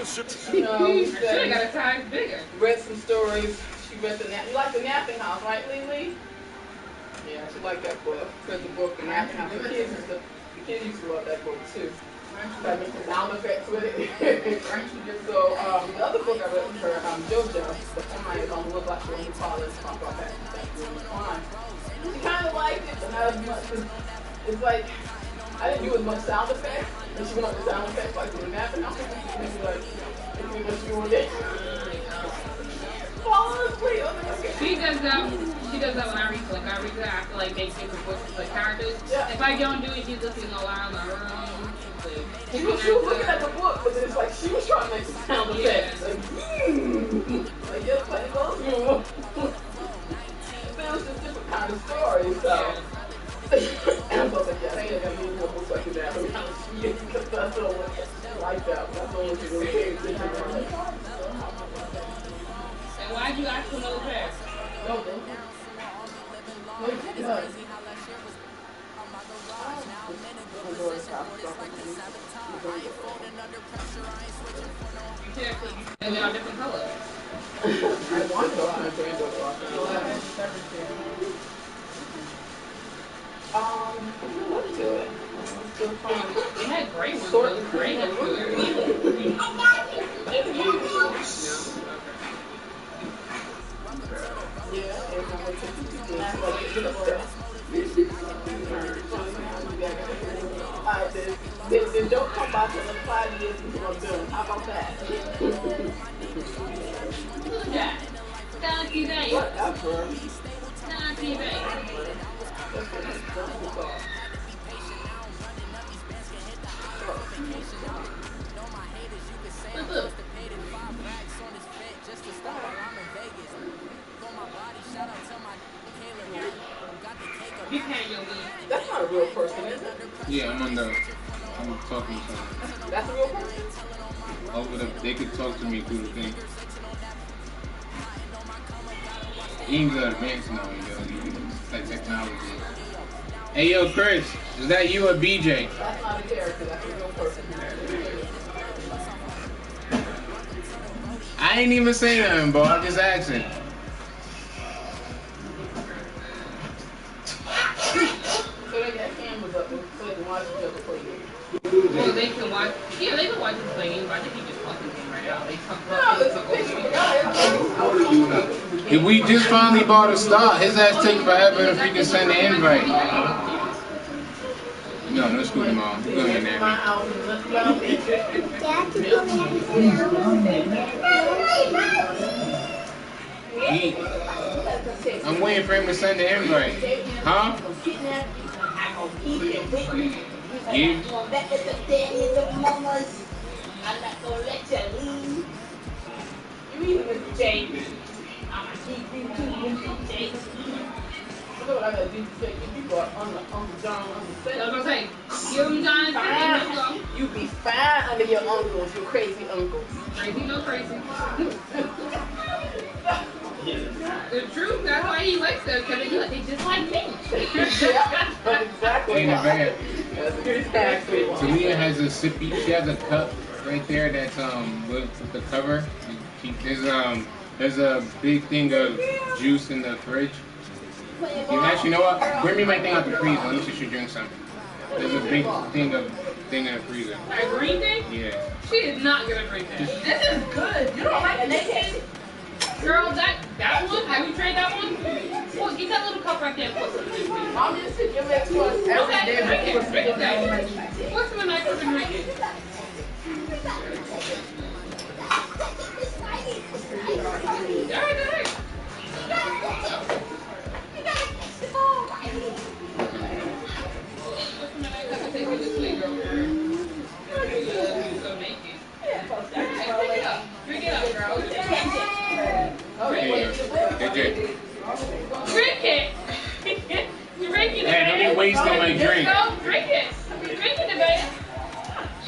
We She said, got a size bigger. read some stories. She read the You like the Napping House, right, Lily? Yeah, she liked that book. Read the book, The Napping House. The kids used to love that book too. Like make some sound effects with it. So the other book I read was her JoJo. The fine is on the look like she only college. Talk about that. That's really fine. She kind of liked it, but not as much. It's like I didn't do as much sound effects. And she went up the sound effects like the Napping House. And she like, "This is what you want it." Fall asleep. She does that. She does that when I read. Like I read that after like they take the books with like characters. Yeah. If I don't do it, she's looking around the room. She was looking at the book, but it's like she was trying to make some sound effects. Like, like just play those moves. It was just different kind of stories. So. And I was like, yeah, I ain't gonna use more books like that. But because that's all like that. That's all she really paid attention to. And why'd you ask for another pair? No, thank you. No, you can't. And they're different colors. I want to go on a granddaughter let's do it. Still fun. They had gray ones. Those gray ones. Then don't come back in 5 years until I'm done. How about that? Yeah. Donkey Bay. Whatever. Donkey Bay. Look. That's not a real person, is it? Yeah, I'm talking to someone. That's a real person? They could talk to me through the thing. Games are advanced now, yo. It's like technology. Hey, yo, Chris, is that you or BJ? That's not a character, that's a real person. I ain't even saying nothing, bro. I'm just asking. So they got cameras up so they can watch each other play games. Well, they can watch. Yeah, they can watch us play games, but I think he just fucking game right now. They talk about If we just finally bought a start, his ass take forever if we can send the invite. No school tomorrow. Go ahead, Nami. I'm waiting for him to send the invite. Huh? Yeah. I'm not gonna let you leave. You mean with Jake? I'm gonna keep you too, Jake. You know what I gotta do to take people Uncle John, Uncle Sam. I was gonna say, give him John and you be fine under your uncles, your crazy uncles. Crazy, no crazy. The truth, that's why he likes them, because they just like me. Yeah, that's exactly In the van. That's exactly why. Talia has a sippy. She has a cup right there that's with the cover. There's a big thing of juice in the fridge. You know what? Bring me my thing out the freezer. Let me see if she drinks something. There's a big thing in the freezer. A green thing? Yeah. She is not gonna drink that. This is good. You don't like this? Girl, that one, have you tried that one? Well, get that little cup right there. I'm just sitting there to us every day. Drink that. What's the nice to drink it? Alright. Drink it up, girl. Drink it. Hey, don't be wasting my drink. Drink it. Drink it, baby.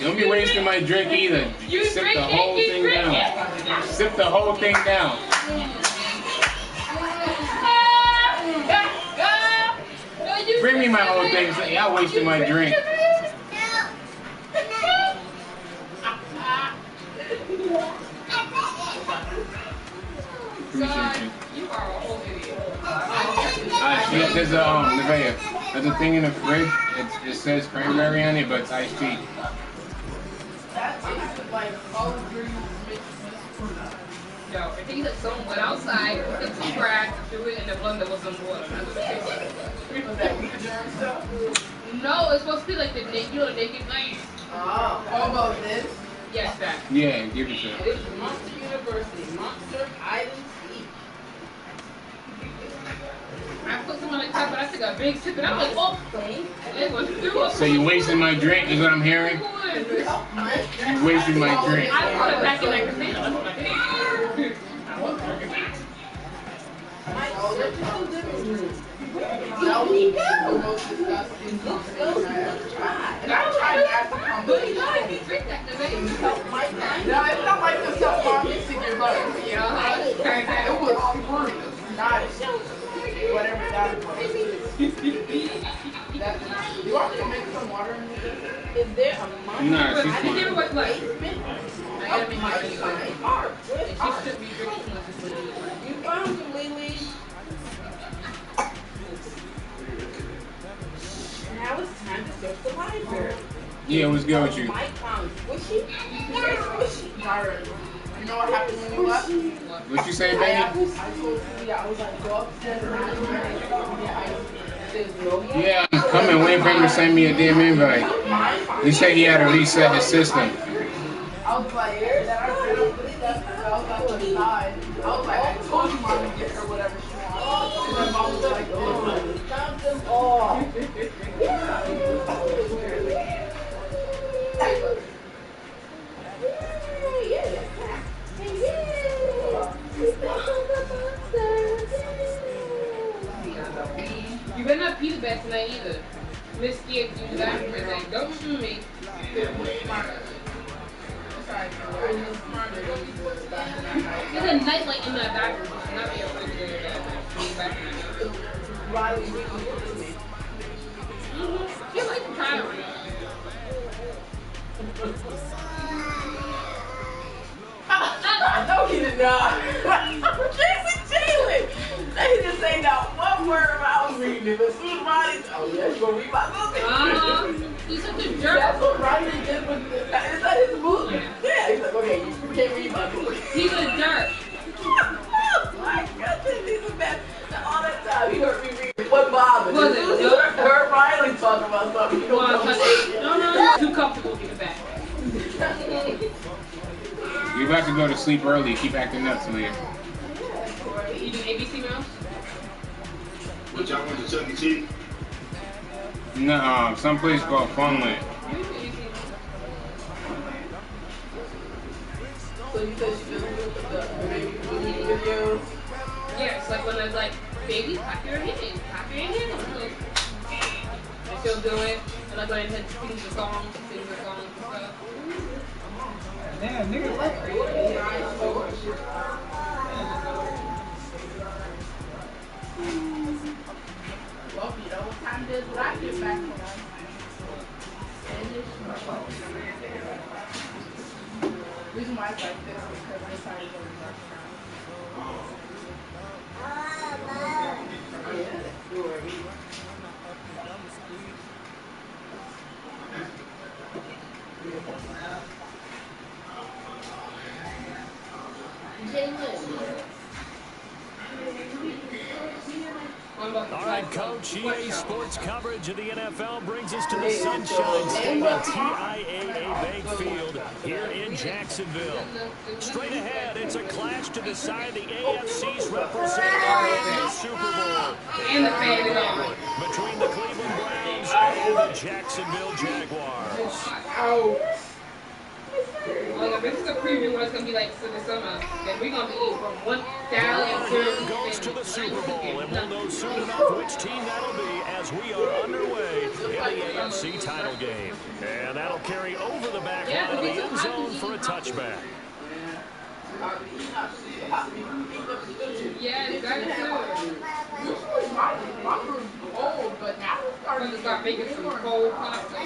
Don't be wasting my drink either. Sip the whole thing down. Sip the whole thing down. Bring me my whole thing. Y'all wasting my drink. Appreciate you. You are a whole idiot. Yeah, there's a Nevaeh. There's a thing in the fridge. It says cranberry on it, but it's iced tea. That tastes like collard greens mixed with fruit. Yo, I think that someone went outside, took some crack, threw it in the blender with some water. That's what it tastes like. Was that wheat germ stuff? No, it's supposed to be like the naked knife. Oh, how about this? Yes, that. Yeah, give it to her. This is Monster University, Monster Hide and Seek. I put some on the cup, but I took a big sip, and I'm like, oh, it was through a So you wasting my drink is what I'm hearing? You wasted my drink. I put it back in that container. That's what I did. I wasn't drinking that. That was the most disgusting thing I ever tried. And I tried not to come But with you know, if you drink that, then they help my No, it's not like the stuff mom mixing your butt. Yeah, It was fruit, not whatever that was. You want me to make some water in this? Is there a month? Nah, But she's I think it fine. was like, I gotta make My my drink. art. And she should be drinking too much of it. You found some Lily. Now it's time to search the library. Yeah, what's good with you? Mike found squishy. Squishy. You know what happened when you left? What you say, I baby? told Sweetie, I was like, go upstairs and there's no Yeah, I'm coming. Waiting for him to send me a damn invite. He said he had to reset his system. I was like, yeah, that I was like, on the side. I was like, I told you mom to get her whatever she wants. And then mom was like, oh, stop them all. You better not pee the bed tonight either. Miss Gibbs, you got me. Like, don't shoot me. There's a nightlight in my bathroom. You should not be afraid to go to the bathroom. You like to try it. No, he did not. Jason Jalen. They didn't say not one word about reading it. As soon as Ronnie, oh yeah, you gonna read my book? He's such a jerk. That's what Ronnie did with is that his book? Yeah, he's like, okay, you can't read my book. He's a jerk. My goodness, he's the best. All that time, he heard me read one Bob. Was it? Heard Riley talk about something. He Well, don't know. no, too comfortable. Give it back. You're about to go to sleep early. Keep acting nuts later. You do ABC now? What y'all want to Chuck E. Cheese? No, someplace called Funland. So you said she doesn't do the baby videos? Yeah, it's like when I was like, baby, clap your hands. Clap your hands. And she'll do it. And like when I had to sing the songs and stuff. Damn, nigga. Well, you know what time it is when I get back home. The reason why it's like this is because this side is always dark now. Yeah, that's story. All right, Coach, EA Sports coverage of the NFL brings us to the Sunshine State at TIAA Bank Field here in Jacksonville. Straight ahead, it's a clash to decide the AFC's representative in the Super Bowl. And the fan is on. Between the Cleveland Browns and the Jacksonville Jaguars. Like, this is a preview what it's going to be like for the summer. That we're going to be from 1,000 Here goes to the Super Bowl, and we'll know soon enough which team that'll be as we are underway in the AFC title game. And that'll carry over the back line of the end zone for a touchback. Yeah, exactly. My room's old, but now it's We're going to start making some cold pasta.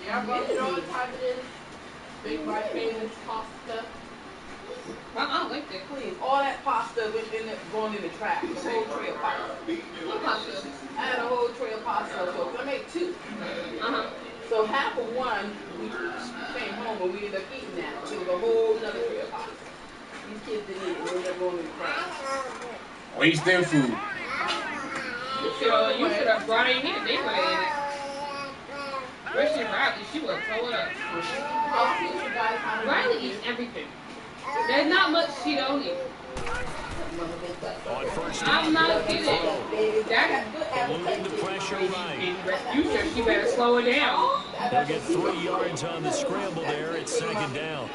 Yeah, but you know what time it is? Big white Cajun pasta. I like that. Please, all that pasta was going in the trash. The whole tray of pasta. What pasta? I had a whole tray of pasta, so I made 2. So half of one, we came home and we ended up eating that. So it was a whole another tray of pasta. These kids didn't eat it. They ended up going in the trash. Wasting food. You should have brought it in here. They put it in it. Especially Riley, she would throw it up. Riley eats everything. There's not much she don't eat. On first I'm down, not kidding. That eluding the pressure right. you said she better slow it down. They'll get 3 yards on the scramble there. It's second down.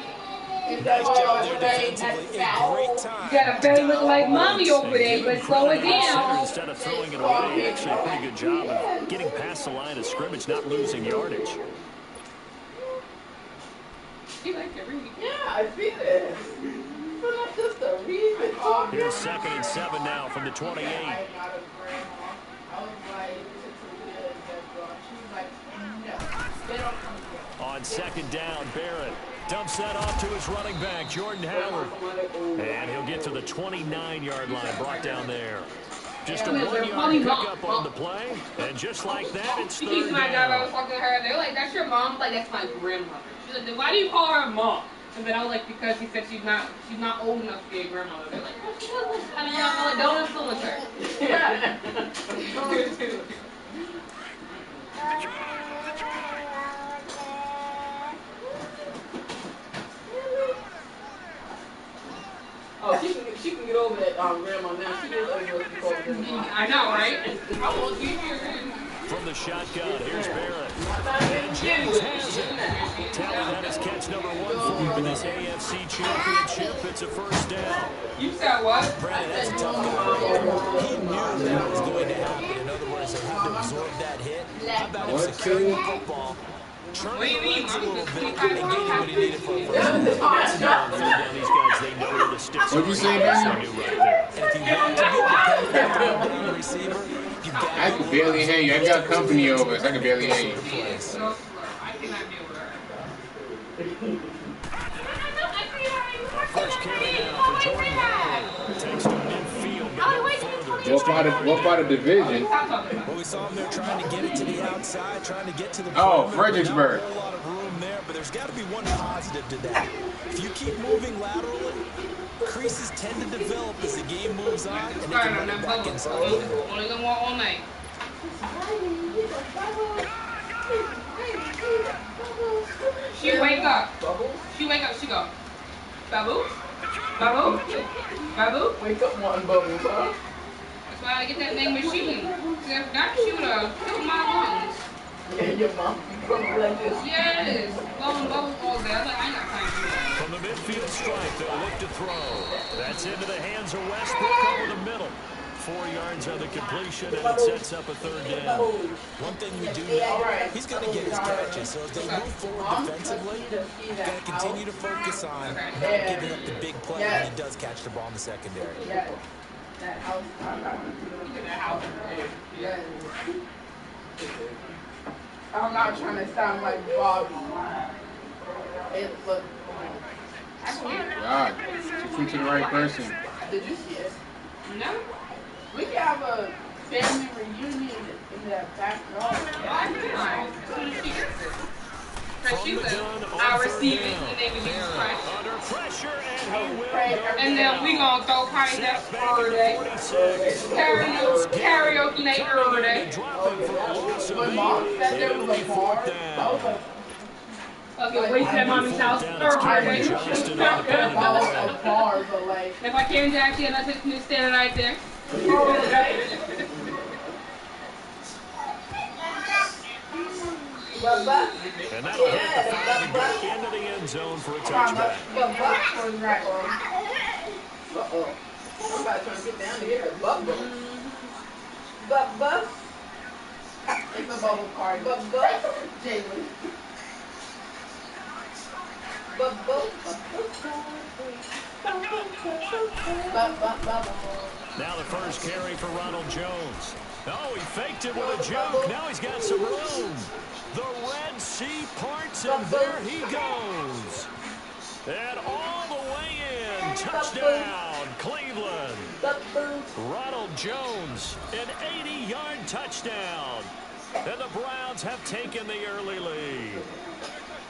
Nice job there defensively. A great time. You got a belly looking like mommy over there, but slow it down. Instead of throwing it away, actually a pretty good job of getting past the line of scrimmage, not losing yardage. She likes to read. Yeah, I see this. So that's just a reason. Here's 2nd and 7 now from the 28. On 2nd down, Barrett dumps that off to his running back, Jordan Howard. And he'll get to the 29-yard line, brought down there. Just a 1-yard pickup on the play, and just like that, it's 3rd My dad, I down. was talking to her, they're like, that's your mom? I'm like, that's my grandmother. She's like, then why do you call her mom? And then I was like, because he said she's not old enough to be a grandmother. They're like, well, she doesn't. I mean, I'm like, don't influence her. Yeah. Oh, she can get over that grandma now. She is over what you call grandma. I know, right? I won't give you. From the shotgun, here's Barrett. And Jags has it. Talon had his catch number 1 for him in this AFC Championship. It's a first down. You said what? Brandon, that's a tough guy. He knew that was going to happen. In other words, he had to absorb that hit. How about him securing the football, turning the legs a little bit, and getting what he needed for a first down. These guys, they know where the sticks are. What'd you say, man? They knew right there. And if you want to get dependent on the receiver, you've got I can barely hear you. I got company over, so I can barely hear you. I cannot deal with her. First carry now for Jordan Howard. Takes to midfield, but no further. What part of division? well, we saw him there trying to get it to the outside, trying to get to the Oh, perimeter. Fredericksburg. Not a whole lot of room there, but there's got to be one positive to that. If you keep moving laterally, creases tend to develop as the game moves on, and they can run it back inside. Only gonna walk all night. She wake up. She wake up. She go. Babu? Babu? Babu? Wake up one bubble, huh? That's why I get that dang machine. Because if not, she would have killed my lungs. Yeah, your mom be like this. Yes. Blowing bubbles all day. I'm like, I ain't got time to do that. From the midfield stripe, they'll look to throw. That's into the hands of Westbrook over the middle. 4 yards on the completion, and it sets up a 3rd down. One thing we do know, he's going to get his catches. So as they move forward defensively, he's going to continue to focus on not giving up the big play when he does catch the ball in the secondary. Yeah. That house. That house. Yeah. I'm not trying to sound like Bobby. It's look. God, she flew to the right person. Did you see it? No. We can have a family reunion in that back yard. Because she said, I receive it in the name of Jesus Christ. Under pressure, and he will go. And then we gonna throw parties that Earth Day. Karaoke night Earth Day. My mom said there was a bar. I was like, Okay, wait at mommy's house Earth Day. a bar, but like. If I can't jack in, I just need to stand right there. And that'll hit the 5 and back into the end zone for a touchback. Uh-oh. Somebody trying to get down here. Bubba. Bubba. It's a bubble card. Bubba. Jalen. Bubba. Now the first carry for Ronald Jones. Oh, he faked it with a juke. Now he's got some room. The Red Sea parts, and there he goes. And all the way in. Touchdown, Cleveland. Ronald Jones, an 80-yard touchdown. And the Browns have taken the early lead.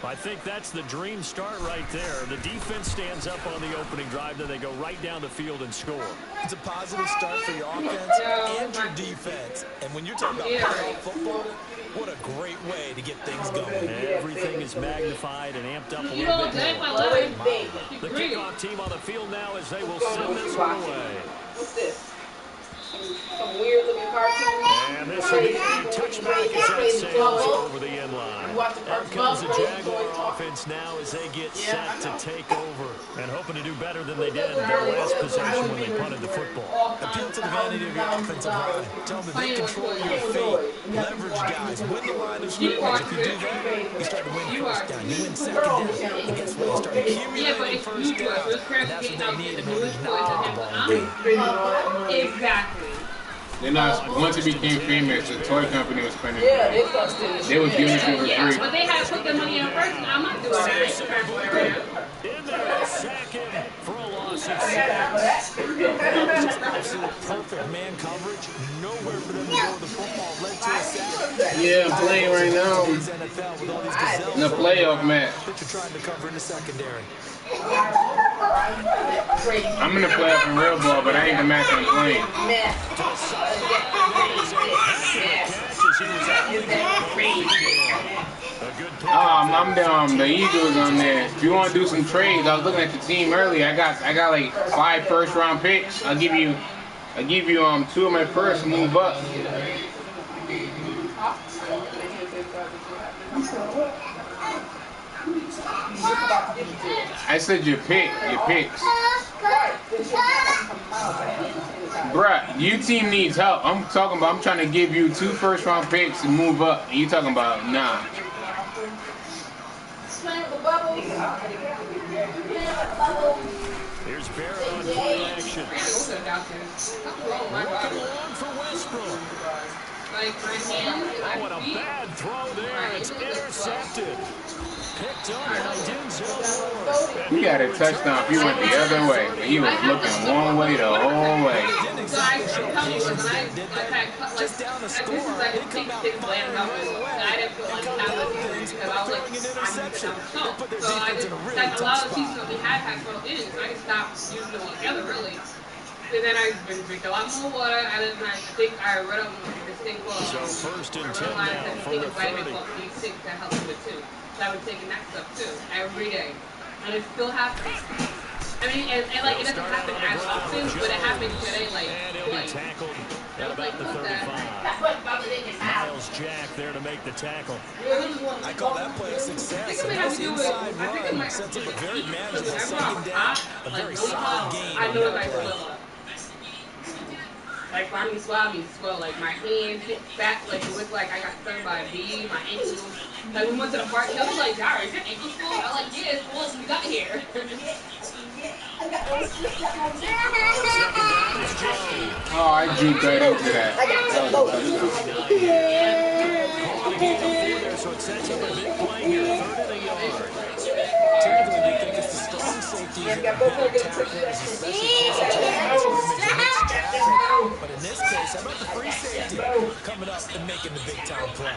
I think that's the dream start right there. The defense stands up on the opening drive, then they go right down the field and score. It's a positive start for your offense and your defense. And when you're talking about playoff football, what a great way to get things going. Everything is magnified and amped up a little bit more. The kickoff team on the field now as they will send this one away. What's this? Some weird looking cartoon. And this will be a touchback as that sails over the end line. Out comes the Jaguar offense now as they get set to take over. And hoping to do better than they did in their last possession when they punted the football. Appeal to the vanity of your offensive line. Tell them they control your fate. Leverage guys. Win the line of scrimmage. If you do that, you start to win first down. You win second down. And guess what? You start accumulating first down. And that's what they need in order to knock the ball. Exactly. They're not, once it became famous, the toy company was spending Yeah, money. They was giving it to for Yeah, free. but they had to put their money in first, and I'm not doing that. In there, second for a loss of 6. Absolute perfect man coverage. Nowhere for them to go with the football. Led to a sack. Yeah, I'm playing right now These NFL with all these gazelles in the playoff match. that you're trying to cover in the secondary. I'm in the playoff in real ball, but I ain't the match I'm playing. I'm the Eagles on there. If you want to do some trades, I was looking at the team earlier. I got like 5 first-round picks. I'll give you 2 of my first. Move up. I said your picks. Bruh, your team needs help. I'm trying to give you 2 first-round picks and move up. And you talking about, nah. Here's Barrett on play action. Working along for Westbrook. Oh, what a bad throw there. It's intercepted. Picked up by Denzel. He got a touchdown. He went the other way. He was looking one way the whole way. Just down the score, they come out firing away and throwing an interception. They put their defense in a really tough spot. We had pack-throw in, so I stopped using them together, really. And then I've been drinking a lot more water. I think I read up this thing called. So first and 10 now from the 30. B6 that helps with it too. So I've been taking that stuff too every day, and it still happens. I mean, and like it doesn't happen as often, but it happens today. And he'll be tackled at about the 35. Miles Jack there to make the tackle. I call that play a success. A nice inside run sets up a very manageable second down, a very solid game. I know if I swell up. Like when I swell, like my hands hit back, like it looks like I got stung by a bee, my ankles. Like we went to the park, he was like, Dara, is your ankle full? I was like, yeah, it's full since we got here. Oh, I juked right into that. So it sets up a big play here, 3rd and a yard. Typically, we think it's the strong safeties that are better tacklers, especially closer to the line of scrimmage and mixed tackle. But in this case, how about the free safety coming up and making the big time play?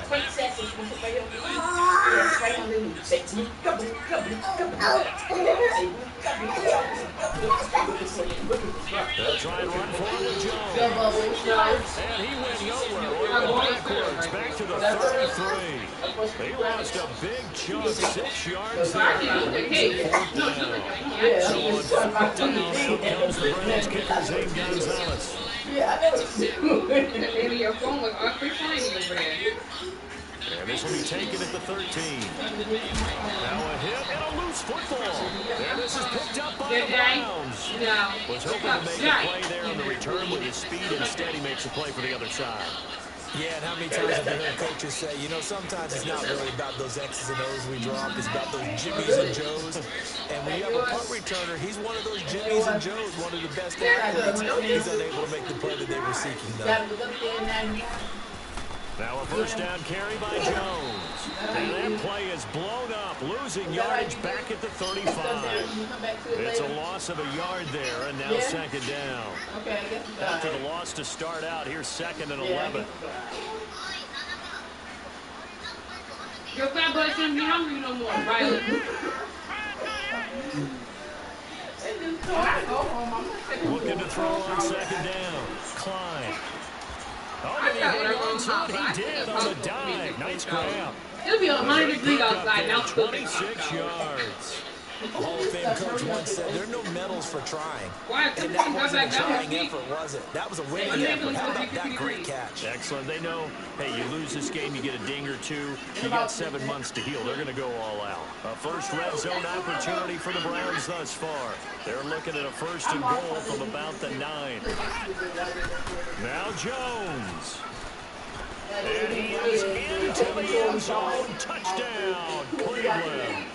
They'll try and run forward with Jones. And he went nowhere. Backwards, back to the 33. He lost a big chunk, 6 yards there. 4th down. So on 4th down, out comes the Browns kicker, Zane Gonzalez. Maybe your phone was awfully shiny over there. And this will be taken at the 13. Now a hit and a loose football. And this is picked up by the Browns. Was hoping to make a play there on the return with his speed. Instead, he makes a play for the other side. Yeah, and how many times have you heard coaches say, you know, sometimes it's not really about those X's and O's we drop, it's about those Jimmies and Joes. And when you have a punt returner, he's one of those Jimmies and Joes, one of the best athletes. He's unable to make the play that they were seeking, though. Now a first down carry by Jones. And that play is blown up, losing yardage back at the 35. It's a loss of a yard there, and now second down. After the loss to start out, here's 2nd and 11. Your fat boy shouldn't be hungry no more, Riley. Looking to throw on second down. Klein. Oh, did he hang on to it? He did on the dive. Nice grab. It'll be 100 degrees outside now. 26 yards. A Hall of Fame coach once said there are no medals for trying. Why? And that wasn't a trying effort, was it? That was a winning effort. How about that great catch? Excellent. They know, hey, you lose this game, you get a ding or two. You got 7 months to heal. They're going to go all out. A first red zone opportunity for the Browns thus far. They're looking at a 1st and goal from about the 9. Now Jones. And he is into the end zone. Touchdown, Cleveland.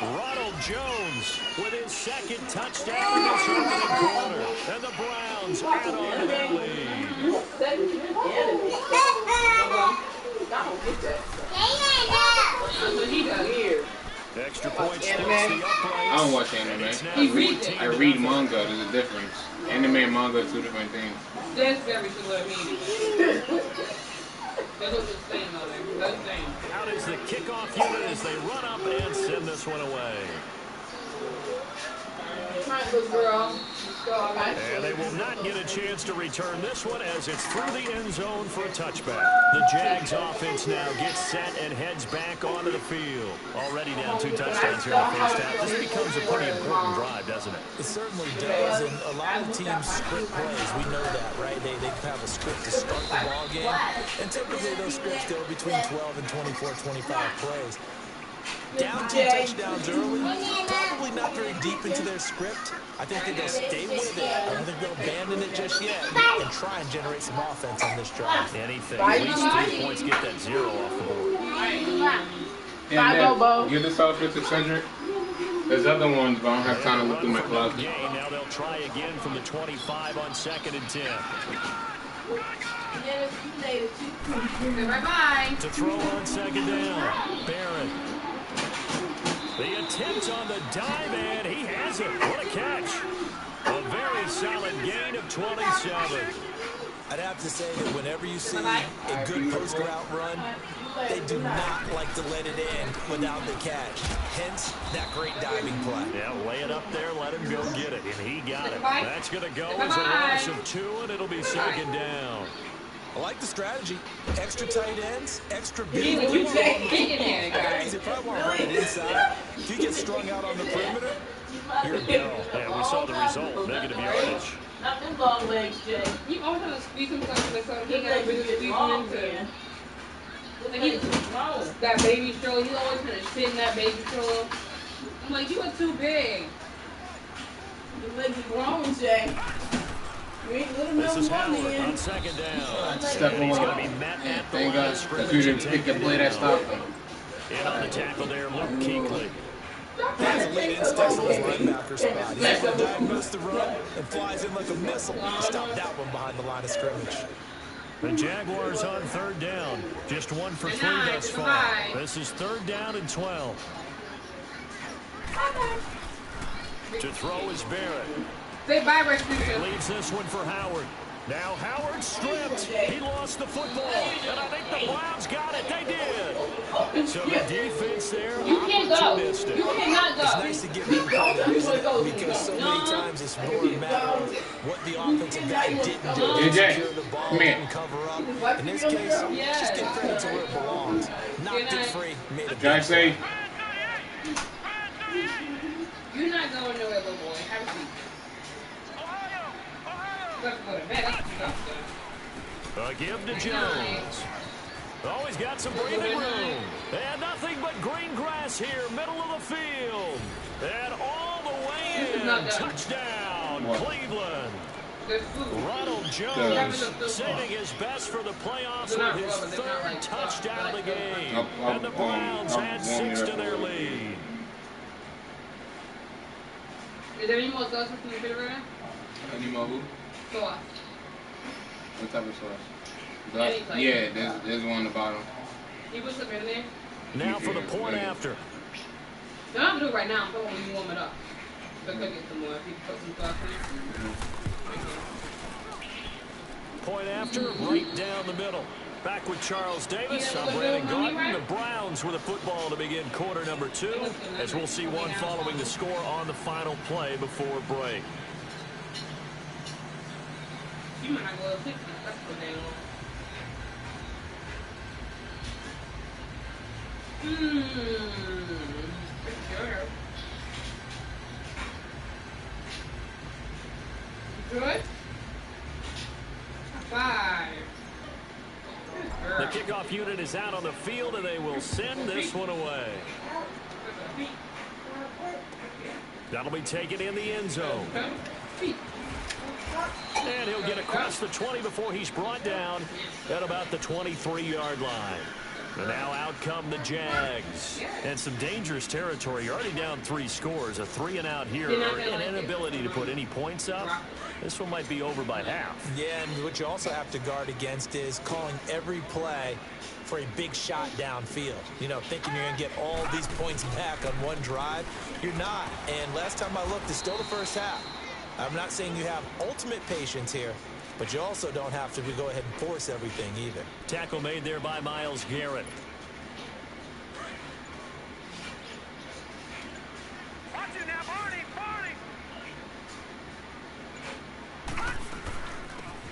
Ronald Jones with his 2nd touchdown in this opening quarter. And the Browns add on to that lead. Extra point splits the uprights. I don't watch anime. I read manga. There's a difference. Anime and manga are 2 different things. That's very similar to me. That's what it's saying though. That's the same. Out is the kickoff unit as they run up and send this one away. And they will not get a chance to return this one as it's through the end zone for a touchback. The Jags offense now gets set and heads back onto the field. Already down 2 touchdowns here in the first half. This becomes a pretty important drive, doesn't it? It certainly does, and a lot of teams script plays. We know that, right? They have a script to start the ball game, and typically those scripts go between 12 and 24, 25 plays. Down 2 touchdowns early, probably not very deep into their script. I think that they'll stay with it. I don't think they'll abandon it just yet and try and generate some offense on this drive. Anything, at least 3 points, get that 0 off the board. And give this outfit to Cedric. There's other ones, but I don't have time to look through my closet. Now they'll try again from the 25 on 2nd and 10. Bye-bye. To throw on 2nd down, Barrett. The attempt on the dive, and he has it. What a catch. A very solid gain of 27. I'd have to say that whenever you see a good post route run, they do not like to let it in without the catch. Hence, that great diving play. Yeah, lay it up there, let him go get it, and he got it. That's going to go as a loss of 2, and it'll be 2nd down. I like the strategy. Extra tight ends, extra big. You guys. You probably want to run it inside. If you get strung out on the perimeter, you're a go. Yeah, we saw the result. Negative yardage. Not them long legs, Jay. You always have to squeeze him something so he got to squeeze him into. Like that baby stroller, he's always going to sit in that baby stroller. I'm like, you are too big. The legs are grown, Jay. This is Howard on 2nd down. Step And he's going to be met at the line of scrimmage. You didn't pick the play that stopped him. In on the tackle there, Luke Kuechly. Has elite instincts on his linebacker spot. He's able to diagnose the run and flies in like a missile. Stop that one behind the line of scrimmage. The Jaguars on 3rd down. Just 1 for 3 thus far. This is 3rd down and 12. To throw is Barrett. Say bye, Restitution. Leaves this one for Howard. Now Howard stripped. He lost the football. And I think the Browns got it. They did. So the defense there, You can't go. You cannot go. It's nice to give them credit, isn't it? Because so many times it's more a matter of what the offensive guy didn't do. Secure the ball, didn't cover up. In this case, just give credit to where it belongs. Knocked it free, made a Can I say? You're not going nowhere, little boy. Have a seat. A give to Jones. Oh, he's got some breathing room. And nothing but green grass here, middle of the field. And all the way in. Touchdown, Cleveland. Ronald Jones saving his best for the playoffs with his 3rd touchdown of the game. And the Browns add 6 to their lead. Is there any more sauce in the refrigerator? Any more who? Sauce. What type of sauce? Yeah, there's one on the bottom. You put something in there? Now for the point after. Don't have to do it right now. I'm probably when you warm it up. So I could get some more if you put some sauce in. Point after, right down the middle. Back with Charles Davis. I'm Brandon Garden. The Browns with a football to begin quarter number 2, as we'll see one following the score on the final play before break. You might not go to 60. That's the name. Sure. Good. 5. The kickoff unit is out on the field, and they will send this one away. That'll be taken in the end zone. And he'll get across the 20 before he's brought down at about the 23-yard line. And now out come the Jags. And some dangerous territory. You're already down 3 scores. A 3-and-out here, or an inability to put any points up. This one might be over by half. Yeah, and what you also have to guard against is calling every play for a big shot downfield. You know, thinking you're going to get all these points back on one drive. You're not. And last time I looked, it's still the first half. I'm not saying you have ultimate patience here, but you also don't have to go ahead and force everything either. Tackle made there by Myles Garrett.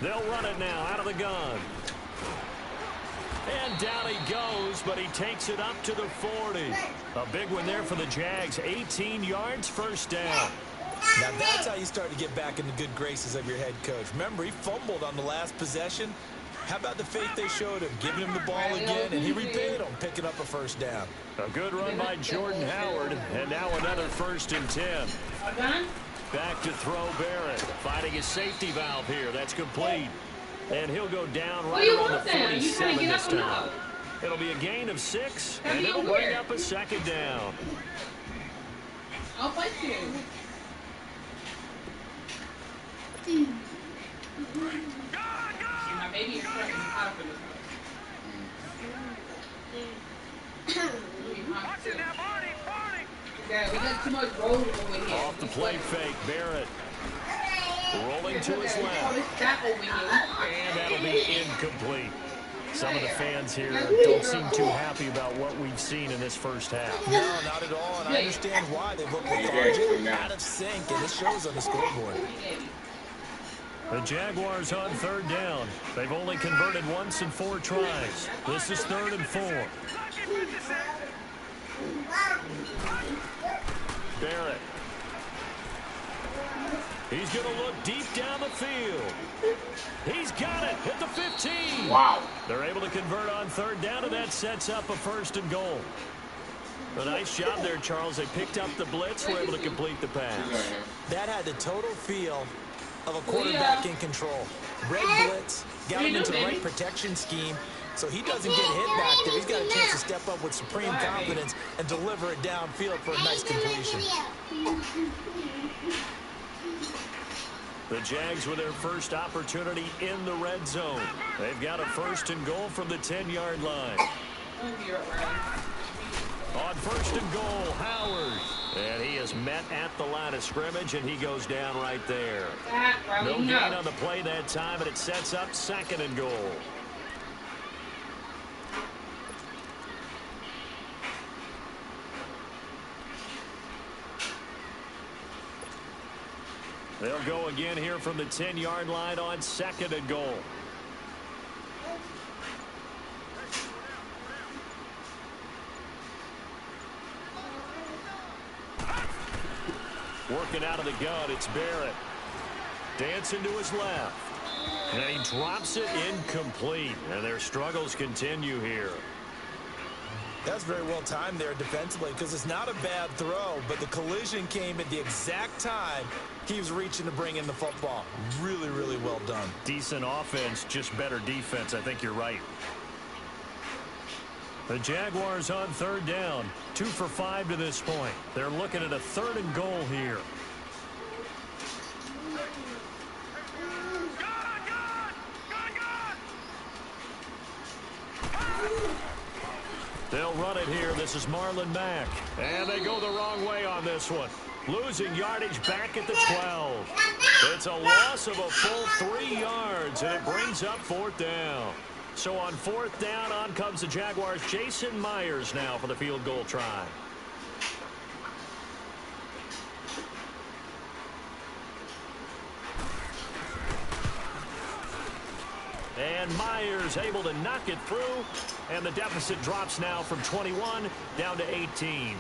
They'll run it now out of the gun. And down he goes, but he takes it up to the 40. A big one there for the Jags. 18 yards, first down. Now that's how you start to get back in the good graces of your head coach. Remember, he fumbled on the last possession. How about the faith they showed him, giving him the ball again, and he repaid him, picking up a first down. A good run by Jordan Howard, and now another 1st and 10. Back to throw Barrett, finding his safety valve here. That's complete. And he'll go down right around the 47 this time. It'll be a gain of 6, and it'll bring up a 2nd down. I'll fight you. My baby is trying to be hot up in this house. Yeah, we got too much roll over here. Off the play fake, Barrett. Rolling to his left. And that'll be incomplete. Some of the fans here don't seem too happy about what we've seen in this first half. No, not at all, and I understand why. They look lethargic, out of sync, and it shows on the scoreboard. The Jaguars on 3rd down. They've only converted once in 4 tries. This is 3rd and 4. Barrett. He's going to look deep down the field. He's got it at the 15. Wow. They're able to convert on 3rd down, and that sets up a 1st and goal. A nice job there, Charles. They picked up the blitz, were able to complete the pass. That had the total feel of a quarterback in control. Red blitz, got him into the right protection scheme, so he doesn't get hit back there. He's got a chance to step up with supreme confidence and deliver it downfield for a nice completion. The Jags with their first opportunity in the red zone. They've got a 1st and goal from the 10-yard line. On 1st and goal, Howard. And he is met at the line of scrimmage, and he goes down right there. No gain on the play that time, and it sets up 2nd and goal. They'll go again here from the 10-yard line on 2nd and goal. Working out of the gun, it's Barrett. Dancing to his left. And he drops it incomplete. And their struggles continue here. That's very well timed there defensively, because it's not a bad throw, but the collision came at the exact time he was reaching to bring in the football. Really, really well done. Decent offense, just better defense. I think you're right. The Jaguars on 3rd down. 2 for 5 to this point. They're looking at a 3rd and goal here. They'll run it here. This is Marlon Mack. And they go the wrong way on this one. Losing yardage back at the 12. It's a loss of a full 3 yards, and it brings up 4th down. So on 4th down, on comes the Jaguars' Jason Myers now for the field goal try. And Myers able to knock it through, and the deficit drops now from 21 down to 18.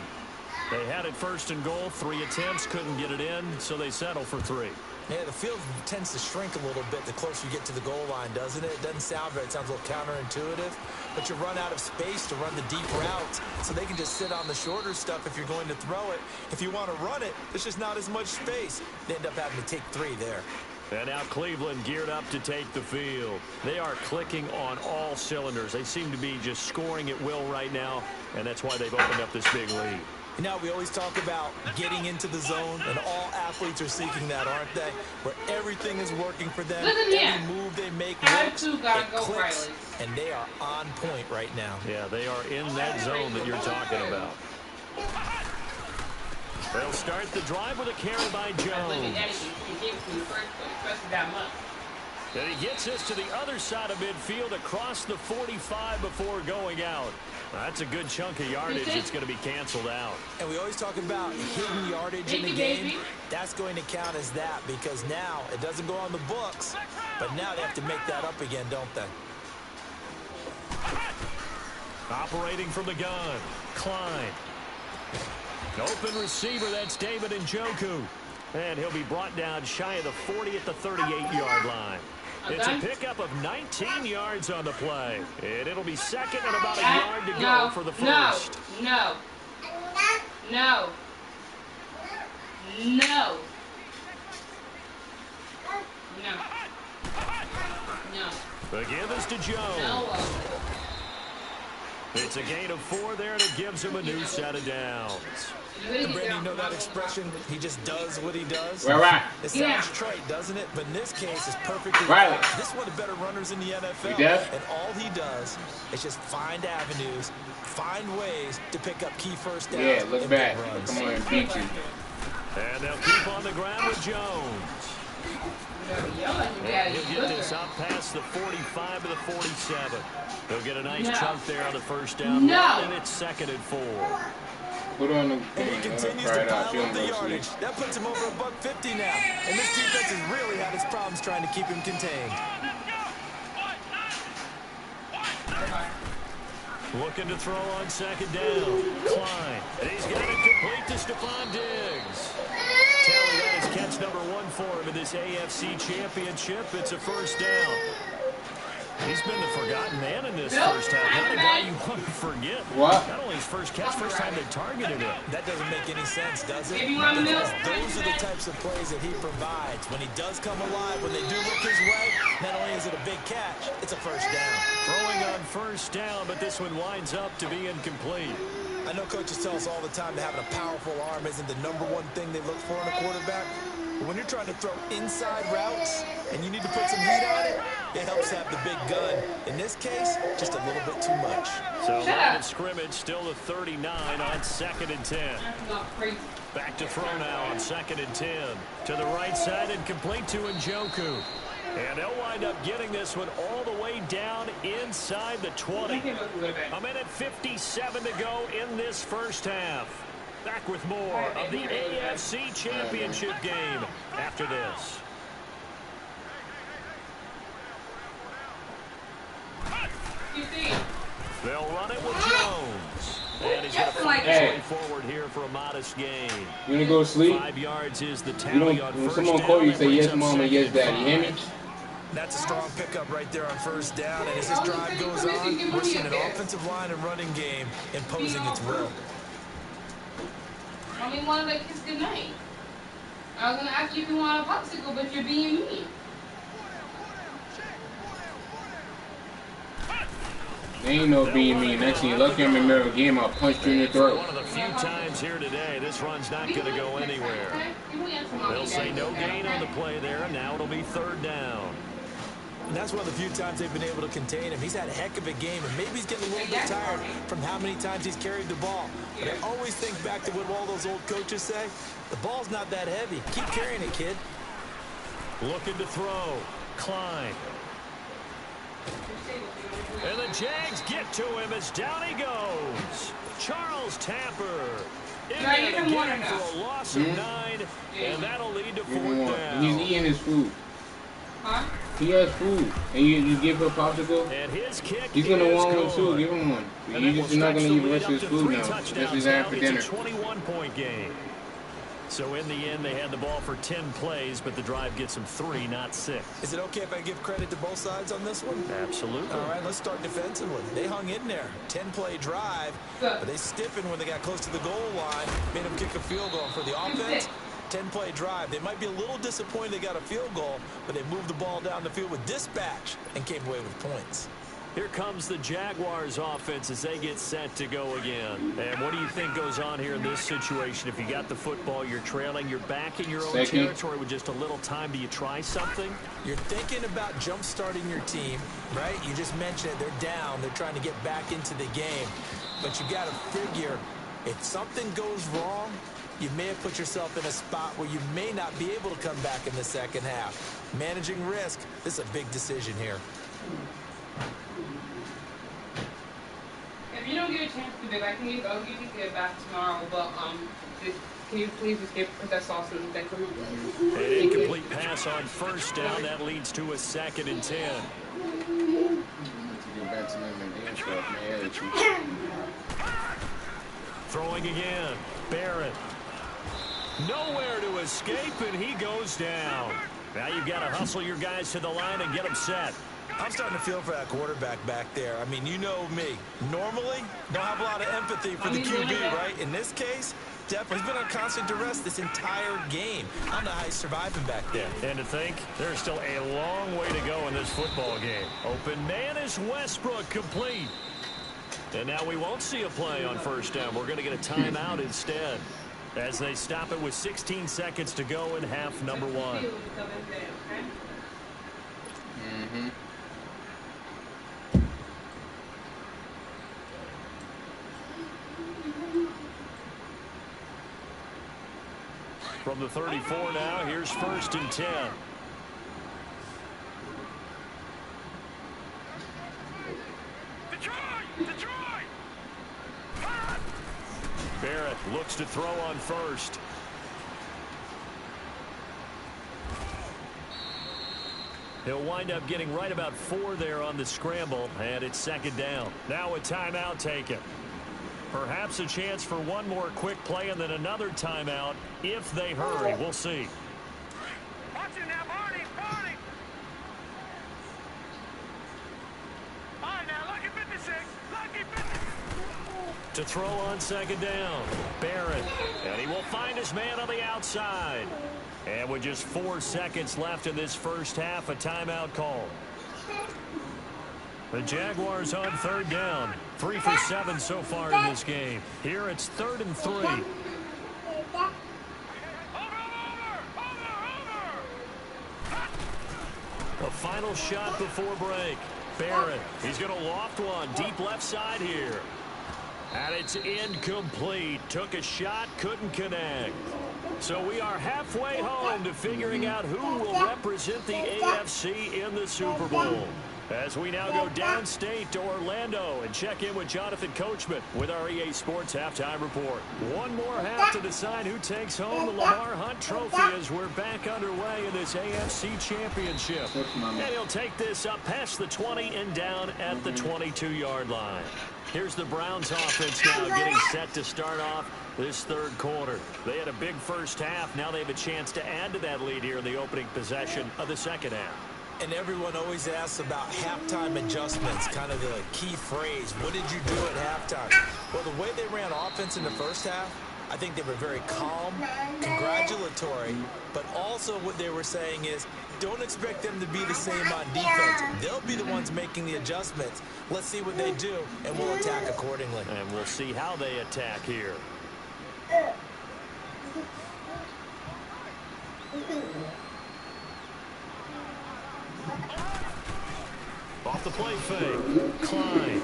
They had it 1st and goal, 3 attempts, couldn't get it in, so they settle for 3. Yeah, the field tends to shrink a little bit the closer you get to the goal line, doesn't it? It doesn't sound right. It sounds a little counterintuitive, but you run out of space to run the deep routes, so they can just sit on the shorter stuff if you're going to throw it. If you want to run it, there's just not as much space. They end up having to take 3 there. And now Cleveland geared up to take the field. They are clicking on all cylinders. They seem to be just scoring at will right now, and that's why they've opened up this big lead. You know, we always talk about getting into the zone, and all athletes are seeking that, aren't they? Where everything is working for them. Every move they make works, it clicks, and they are on point right now. Yeah, they are in that zone that you're talking about. They'll start the drive with a carry by Jones. And he gets this to the other side of midfield across the 45 before going out. That's a good chunk of yardage. It's going to be canceled out. And we always talk about hidden yardage in the game. That's going to count as that because now it doesn't go on the books, but now they have to make that up again, don't they? Operating from the gun, Klein. Open receiver, that's David Njoku. And he'll be brought down shy of the 40 at the 38-yard line. It's a pickup of 19 yards on the play. And it'll be second and about a yard to go for the first. No. Again, this to Jones. It's a gain of 4 there, and it gives him a new set of downs. And Brandon, you know that expression? He just does what he does. Right. It sounds trite, doesn't it? But in this case, it's perfectly right. This is one of the better runners in the NFL. And all he does is just find avenues, find ways to pick up key first downs. Yeah, look back. Come on and beat you. And they'll keep on the ground with Jones. And he'll get this up past the 45 to the 47. He'll get a nice chunk there on the first down. And it's 2nd and 4. Put on the and he continues to pile up the yardage. That puts him over $150 now. And this defense has really had its problems trying to keep him contained. Looking to throw on 2nd down. Klein. And he's got it complete to Stephon Diggs. Tally, that is catch number 1 for him in this AFC Championship. It's a first down. He's been the forgotten man in this first half. Not a guy you want to forget. What? Not only his first catch, first time they targeted him. That doesn't make any sense, does it? Because those are the types of plays that he provides. When he does come alive, when they do look his way, not only is it a big catch, it's a first down. Throwing on first down, but this one winds up to be incomplete. I know coaches tell us all the time that having a powerful arm isn't the #1 thing they look for in a quarterback. But when you're trying to throw inside routes and you need to put some heat on it, it helps have the big gun. In this case, just a little bit too much. So line of scrimmage, still the 39 on 2nd and 10. Back to throw now on 2nd and 10. To the right side and complete to Njoku. And they'll wind up getting this one all the way down inside the 20. A minute 57 to go in this first half. Back with more of the AFC Championship game after this. They'll run it with Jones. And he's going to find his way forward here for a modest gain. You want to go to sleep? 5 yards is the tally on when first someone down. call you, say yes, mom, and yes, daddy. You hear me? That's a strong pickup right there on first down. And as this drive goes on, we're seeing an offensive line and running game imposing its will. I mean, want to like kiss goodnight. I was going to ask you if you want a popsicle, but you're being mean. They ain't no being mean. Next thing you lucky I'm in the middle of the game, I'll punch you in the throat. One of the few times here today, this run's not going to go anywhere. They'll say no gain on the play there, and now it'll be 3rd down. And that's one of the few times they've been able to contain him. He's had a heck of a game, and maybe he's getting a little bit tired from how many times he's carried the ball. But I always think back to what all those old coaches say. The ball's not that heavy. Keep carrying it, kid. Looking to throw. Klein. And the Jags get to him as down he goes. Charles Tapper. In there again for a loss of 9, and that'll lead to 4th down. He's eating his food. Huh? He has food, and you give him a popsicle. And his kick He's gonna want one good. too. Give him one. You're just not gonna eat the rest of his food now. This is after dinner. It's a 21-point game. So in the end, they had the ball for 10 plays, but the drive gets them 3, not 6. Is it okay if I give credit to both sides on this one? Absolutely. All right, let's start defensively. They hung in there. 10-play drive, but they stiffened when they got close to the goal line, made them kick a field goal. For the offense, 10-play drive. They might be a little disappointed they got a field goal, but they moved the ball down the field with dispatch and came away with points. Here comes the Jaguars offense as they get set to go again. And what do you think goes on here in this situation? If you got the football, you're trailing, you're back in your own territory with just a little time. Do you try something? You're thinking about jump-starting your team, right? You just mentioned it. They're down. They're trying to get back into the game. But you got to figure, if something goes wrong, you may have put yourself in a spot where you may not be able to come back in the second half. Managing risk, this is a big decision here. If you don't get a chance to do that, I'll give you get back tomorrow. But can you please just put that sauce in? Thank you. An incomplete pass on 1st down. That leads to a 2nd and 10. Throwing again. Barrett. Nowhere to escape, and he goes down. Now you've got to hustle your guys to the line and get them set. I'm starting to feel for that quarterback back there. I mean, you know me. Normally, don't have a lot of empathy for the QB, right? In this case, definitely, he's been on constant duress this entire game. I don't know how he's surviving back there. And to think, there's still a long way to go in this football game. Open man is Westbrook, complete. And now we won't see a play on 1st down. We're going to get a timeout instead, as they stop it with 16 seconds to go in half number 1. From the 34 now, here's 1st and 10. Barrett looks to throw on 1st. He'll wind up getting right about 4 there on the scramble, and it's 2nd down. Now a timeout taken. Perhaps a chance for one more quick play and then another timeout if they hurry. We'll see. Watch it now, Barney. All right, now, lucky 56. Lucky 56. To throw on 2nd down. Barrett. And he will find his man on the outside. And with just 4 seconds left in this first half, a timeout call. The Jaguars on 3rd down. 3 for 7 so far in this game. Here it's 3rd and 3. A final shot before break. Barrett, he's going to loft one deep left side here. And it's incomplete. Took a shot, couldn't connect. So we are halfway home to figuring out who will represent the AFC in the Super Bowl. As we now go downstate to Orlando and check in with Jonathan Coachman with our EA Sports Halftime Report. One more half to decide who takes home the Lamar Hunt Trophy as we're back underway in this AFC Championship. And he'll take this up past the 20 and down at the 22-yard line. Here's the Browns offense now getting set to start off this 3rd quarter. They had a big first half. Now they have a chance to add to that lead here in the opening possession of the 2nd half. And everyone always asks about halftime adjustments, kind of the key phrase. What did you do at halftime? Well, the way they ran offense in the first half, I think they were very calm, congratulatory, but also what they were saying is don't expect them to be the same on defense. They'll be the ones making the adjustments. Let's see what they do, and we'll attack accordingly. And we'll see how they attack here. the play fake. Klein.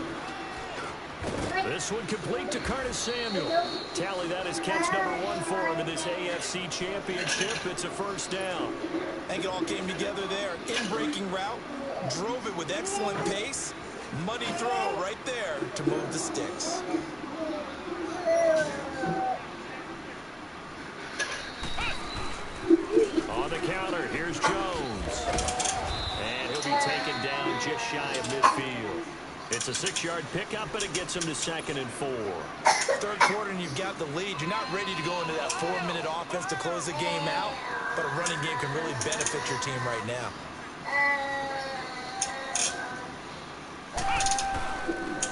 This one complete to Curtis Samuel. Tally, that is catch number 1 for him in this AFC Championship. It's a first down. I think it all came together there. In-breaking route, drove it with excellent pace. Money throw right there to move the sticks. On the counter, here's Jones. And he'll be taken down just shy of midfield. It's a 6-yard pickup, and it gets him to 2nd and 4. Third quarter, and you've got the lead. You're not ready to go into that 4-minute offense to close the game out, but a running game can really benefit your team right now.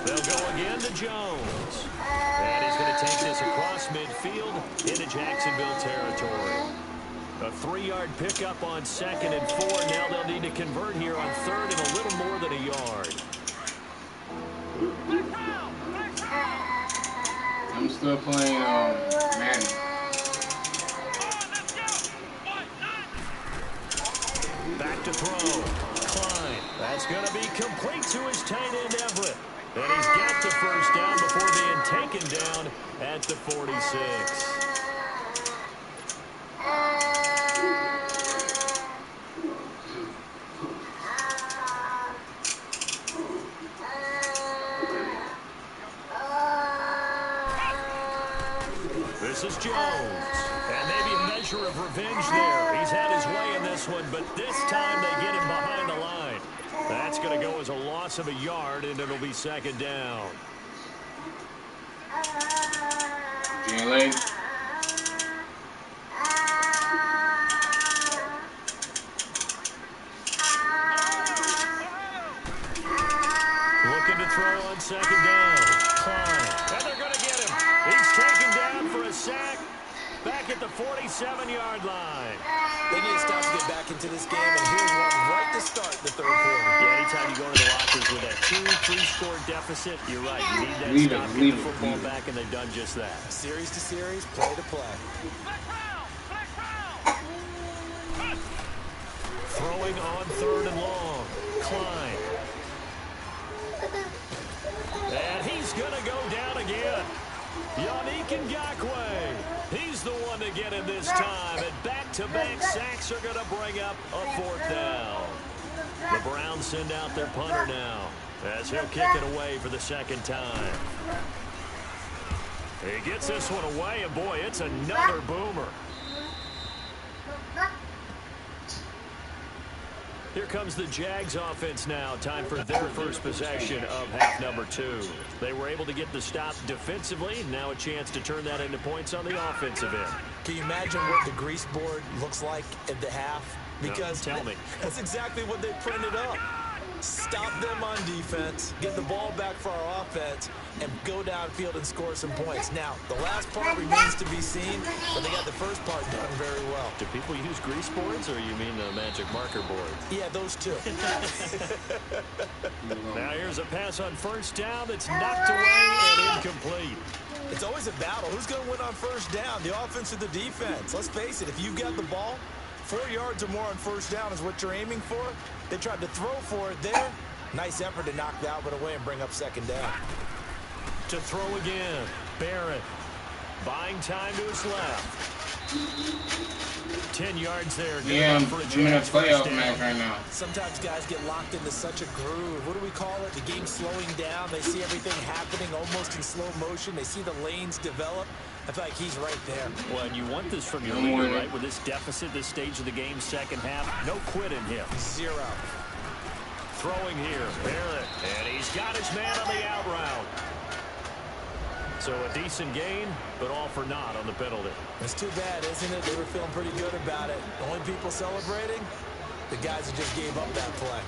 They'll go again to Jones. And he's going to take this across midfield into Jacksonville territory. A 3-yard pickup on 2nd and 4. Now they'll need to convert here on 3rd and a little more than a yard. I'm still playing Madden. Back to throw. Klein. That's going to be complete to his tight end Everett. And he's got the first down before being taken down at the 46. This is Jones. And maybe a measure of revenge there. He's had his way in this one, but this time they get him behind the line. That's going to go as a loss of a yard, and it'll be 2nd down. Looking to throw on 2nd down. Klein. And they're going to get him. He's taken down for a sack back at the 47-yard line. They need to stop to get back into this game, and here's one right to start the 3rd quarter. Yeah, anytime you go into the lockers with a 2-3-score deficit, you're right. You need that stop, get the football back, and they've done just that. Series to series, play to play. Throwing on 3rd and long. Klein. And he's going to go down again. Yannick Ngakoue. He's the one to get him this time. And back-to-back sacks are going to bring up a 4th down. The Browns send out their punter now as he'll kick it away for the 2nd time. He gets this one away, and boy, it's another boomer. Here comes the Jags offense now. Time for their first possession of half number 2. They were able to get the stop defensively. Now a chance to turn that into points on the offensive end. Can you imagine what the grease board looks like at the half? Because no, tell me. That's exactly what they printed up. Stop them on defense, get the ball back for our offense, and go downfield and score some points. Now, the last part remains to be seen, but they got the first part done very well. Do people use grease boards, or you mean the magic marker board? Yeah, those two. Now here's a pass on 1st down that's knocked away and incomplete. It's always a battle. Who's going to win on 1st down, the offense or the defense? Let's face it, if you've got the ball, 4 yards or more on 1st down is what you're aiming for. They tried to throw for it there. Nice effort to knock the Albert away and bring up 2nd down. To throw again, Barrett. Buying time to his left. 10 yards there. Yeah, I'm in a playoff match right now. Sometimes guys get locked into such a groove. What do we call it? The game slowing down. They see everything happening almost in slow motion. They see the lanes develop. I feel like he's right there. Well, and you want this from your leader, right? With this deficit, this stage of the game, 2nd half, no quit in him. 0. Throwing here, Barrett, and he's got his man on the out route. So a decent gain, but all for naught on the penalty. It's too bad, isn't it? They were feeling pretty good about it. The only people celebrating, the guys who just gave up that play.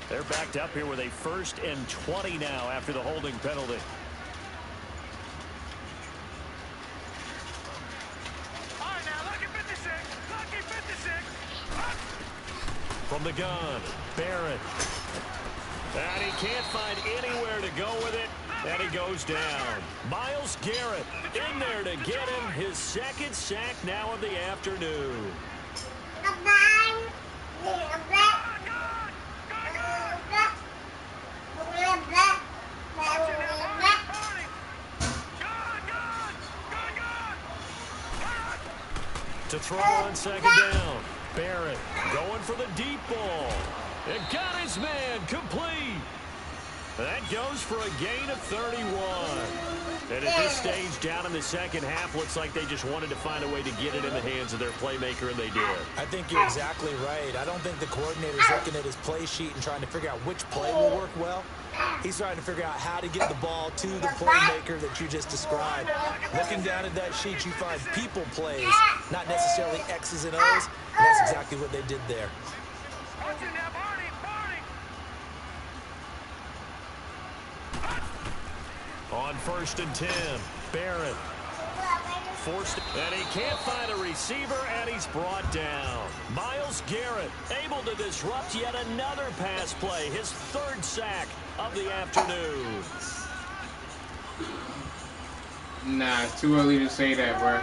They're backed up here with a 1st and 20 now after the holding penalty. All right, now, lucky 56. Lucky 56. From the gun, Barrett. And he can't find anywhere to go with it, and he goes down. Myles Garrett in there to get him his second sack now of the afternoon. To throw on second down. Barrett going for the deep ball. It got his man complete. That goes for a gain of 31. And at this stage, down in the second half, looks like they just wanted to find a way to get it in the hands of their playmaker, and they did. I think you're exactly right. I don't think the coordinator's looking at his play sheet and trying to figure out which play will work well. He's trying to figure out how to get the ball to the playmaker that you just described. Looking down at that sheet, you find people plays, not necessarily X's and O's, and that's exactly what they did there. On 1st and 10, Barrett forced, and he can't find a receiver, and he's brought down. Myles Garrett able to disrupt yet another pass play, his 3rd sack of the afternoon. Nah, it's too early to say that, bro.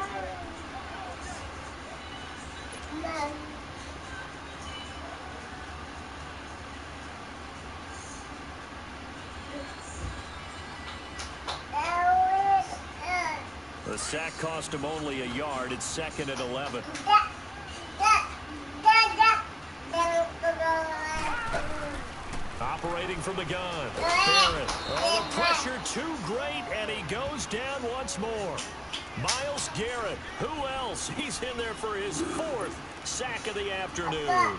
The sack cost him only a yard. It's 2nd and 11. Operating from the gun. Barrett. Oh, the pressure too great, and he goes down once more. Myles Garrett. Who else? He's in there for his 4th sack of the afternoon.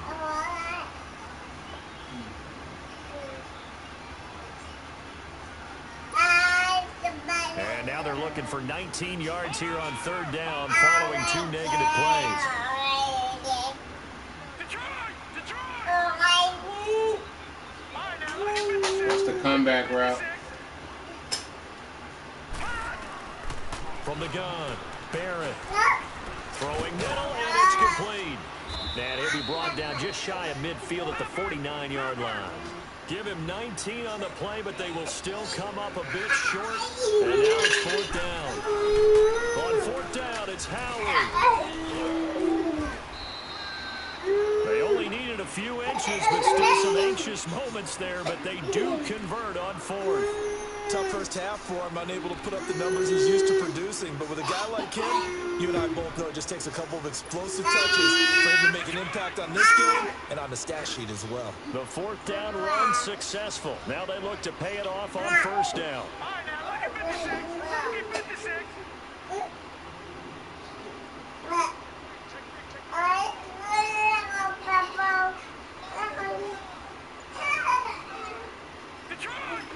And now they're looking for 19 yards here on 3rd down following 2 negative plays. That's the comeback route. From the gun, Barrett. Throwing middle, and it's complete. And he'll be brought down just shy of midfield at the 49-yard line. Give him 19 on the play, but they will still come up a bit short. And now it's 4th down. On 4th down, it's Howard. They only needed a few inches, but still some anxious moments there, but they do convert on 4th. Tough first half for him, unable to put up the numbers he's used to producing. But with a guy like him, you and I both know it just takes a couple of explosive touches for him to make an impact on this game and on the stat sheet as well. The 4th down run successful. Now they look to pay it off on 1st down. All right, now look at 56. Look at 56.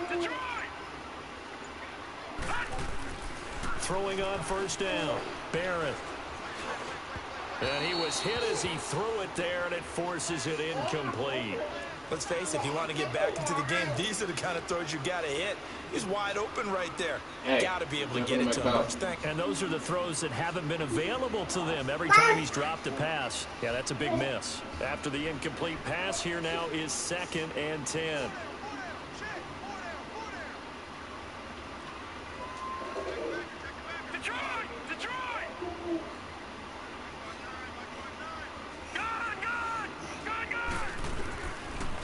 Detroit! Throwing on 1st down, Barrett. And he was hit as he threw it there, and it forces it incomplete. Let's face it, if you want to get back into the game, these are the kind of throws you got to hit. He's wide open right there. Hey, got to be able to get it to him, don't you think? And those are the throws that haven't been available to them every time he's dropped a pass. Yeah, that's a big miss. After the incomplete pass, here now is 2nd and 10.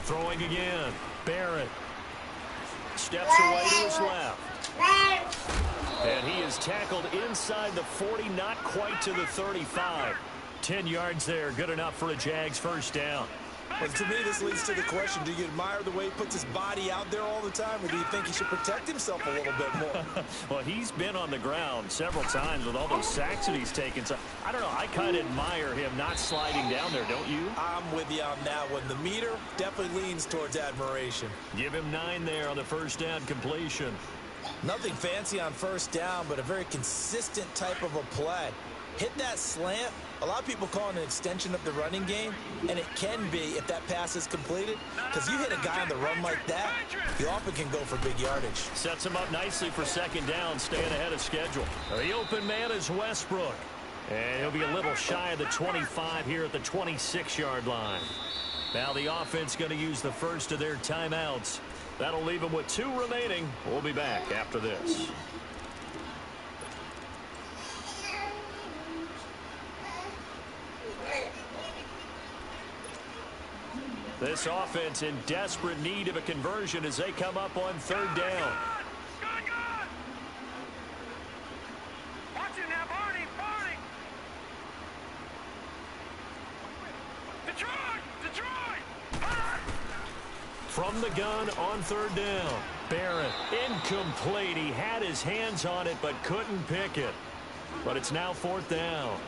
Throwing again. Barrett steps away to his left. And he is tackled inside the 40, not quite to the 35. 10 yards there, good enough for a Jags 1st down. Well, to me, this leads to the question, do you admire the way he puts his body out there all the time, or do you think he should protect himself a little bit more? Well, he's been on the ground several times with all those sacks that he's taken. So, I don't know, I kind of admire him not sliding down there, don't you? I'm with you on that one. The meter definitely leans towards admiration. Give him 9 there on the 1st down completion. Nothing fancy on 1st down, but a very consistent type of a play. Hit that slant. A lot of people call it an extension of the running game, and it can be if that pass is completed, because you hit a guy on the run like that, you often can go for big yardage. Sets him up nicely for 2nd down, staying ahead of schedule. The open man is Westbrook, and he'll be a little shy of the 25 here at the 26-yard line. Now the offense going to use the first of their timeouts. That'll leave them with 2 remaining. We'll be back after this. This offense in desperate need of a conversion as they come up on 3rd down. Good. Watch it now, Barney. Detroit. From the gun on 3rd down. Barrett, incomplete. He had his hands on it but couldn't pick it. But it's now 4th down.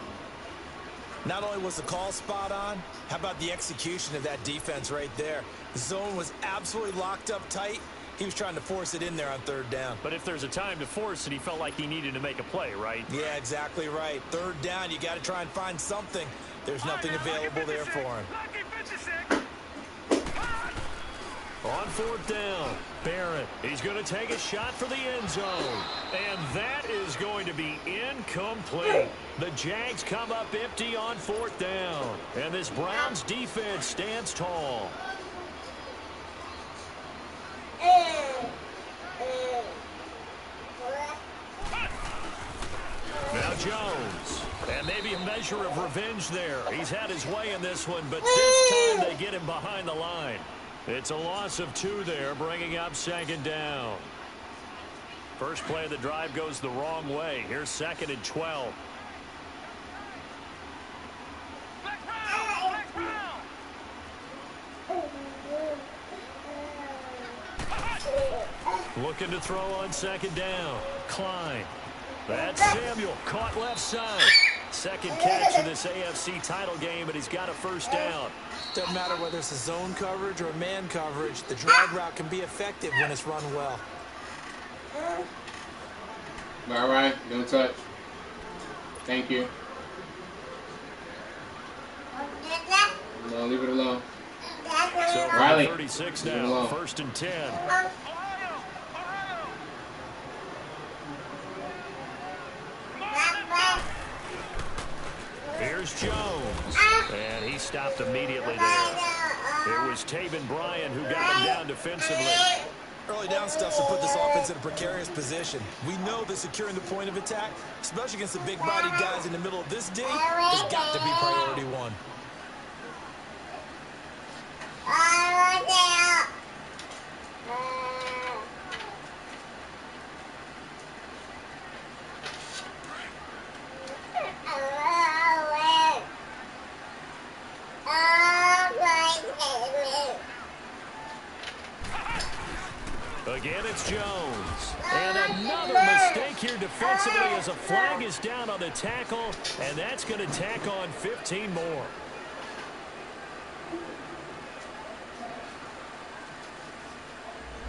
Not only was the call spot on, how about the execution of that defense right there? The zone was absolutely locked up tight. He was trying to force it in there on 3rd down. But if there's a time to force it, he felt like he needed to make a play, right? Yeah, exactly right. 3rd down, you got to try and find something. There's nothing available there for him. On 4th down, Barrett, he's going to take a shot for the end zone. And that is going to be incomplete. The Jags come up empty on 4th down. And this Browns defense stands tall. Now Jones. And maybe a measure of revenge there. He's had his way in this one, but this time they get him behind the line. It's a loss of 2 there, bringing up 2nd down. First play of the drive goes the wrong way. Here's 2nd and 12. Looking to throw on 2nd down. Klein. That's Samuel, caught left side. 2nd catch in this AFC title game, and he's got a 1st down. Doesn't matter whether it's a zone coverage or a man coverage. The drag route can be effective when it's run well. All right, don't touch. Thank you. No, leave it alone. So Riley, 36 now, 1st and 10. Here's Jones, and he stopped immediately there. It was Taven Bryan who got him down defensively. Early down stuff to put this offense in a precarious position. We know that securing the point of attack, especially against the big-bodied guys in the middle of this D, has got to be priority 1. Again, it's Jones. And another mistake here defensively as a flag is down on the tackle, and that's going to tack on 15 more.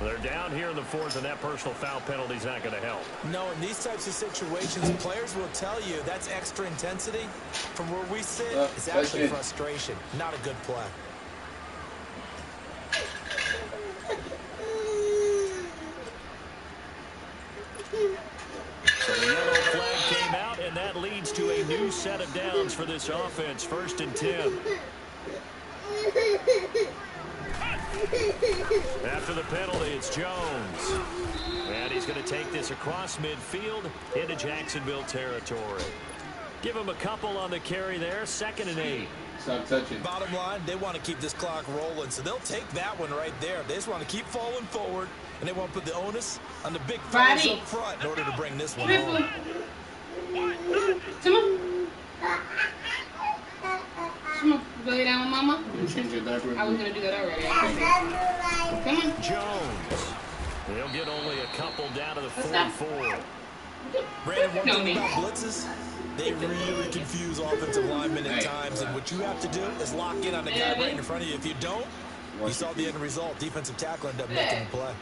They're down here in the 4th, and that personal foul penalty is not going to help. No, in these types of situations, players will tell you that's extra intensity. From where we sit, it's actually frustration, not a good play. So the yellow flag came out, and that leads to a new set of downs for this offense. 1st and 10. After the penalty, it's Jones. And he's going to take this across midfield into Jacksonville territory. Give him a couple on the carry there. 2nd and 8. Stop touching. Bottom line, they want to keep this clock rolling, so they'll take that one right there. They just want to keep falling forward, and they want to put the onus on the big fellas up front in order to bring this one home. Come on. Come on. Go lay down with Mama. Change your diaper. I was going to do that already. Come on. Jones. They'll get only a couple down to the 44. Brandon, one thing about blitzes, they really confuse offensive linemen at times, and what you have to do is lock in on the guy right in front of you. If you don't, you saw the end result. Defensive tackle ended up making the play.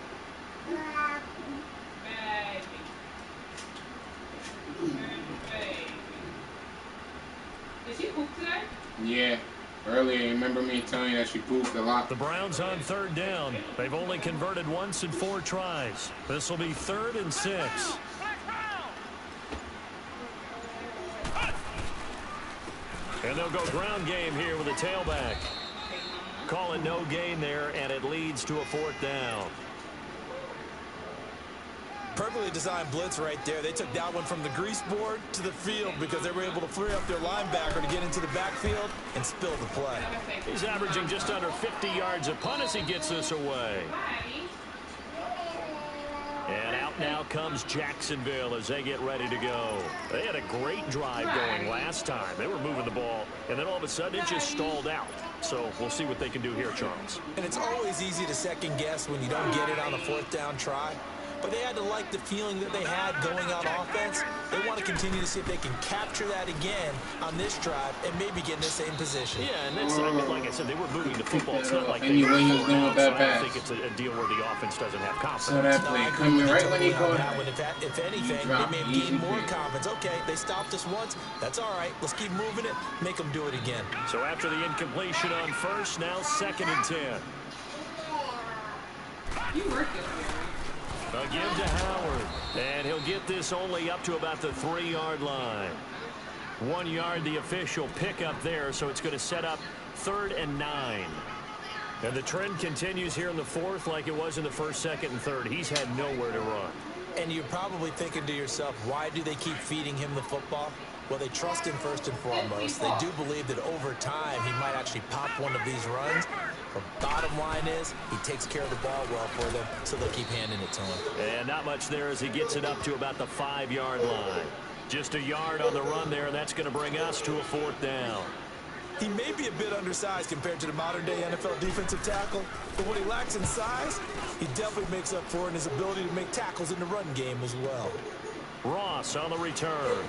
Did she poop today? Yeah. Earlier, remember me telling you that she pooped a lot. The Browns on 3rd down. They've only converted once in 4 tries. This will be 3rd and 6. And they'll go ground game here with a tailback. call it no gain there, and it leads to a 4th down. Perfectly designed blitz right there. They took that one from the grease board to the field because they were able to free up their linebacker to get into the backfield and spill the play. He's averaging just under 50 yards a punt as he gets this away. And out now comes Jacksonville as they get ready to go. They had a great drive going last time. They were moving the ball, and then all of a sudden it just stalled out. So we'll see what they can do here, Charles. And it's always easy to second guess when you don't get it on a 4th down try. But they had to like the feeling that they had going on offense. They want to continue to see if they can capture that again on this drive and maybe get in the same position. Yeah, and that's, like I said, they were moving the football. It's not like and you when you doing with that I pass. think it's a deal where the offense doesn't have confidence. So that play coming right when he goes. If anything, they may have gained more confidence. Okay, they stopped us once. That's all right. Let's keep moving it. Make them do it again. So after the incompletion on first, now 2nd and 10. You worked it. A give to Howard, and he'll get this only up to about the 3-yard line. 1 yard, the official pickup there, so it's going to set up 3rd and 9. And the trend continues here in the 4th like it was in the 1st, 2nd, and 3rd. He's had nowhere to run. And you're probably thinking to yourself, why do they keep feeding him the football? Well, they trust him first and foremost. They do believe that over time he might actually pop one of these runs. The bottom line is he takes care of the ball well for them, so they'll keep handing it to him. And not much there as he gets it up to about the 5-yard line. Just a yard on the run there, and that's going to bring us to a 4th down. He may be a bit undersized compared to the modern-day NFL defensive tackle, but what he lacks in size, he definitely makes up for in his ability to make tackles in the run game as well. Ross on the return.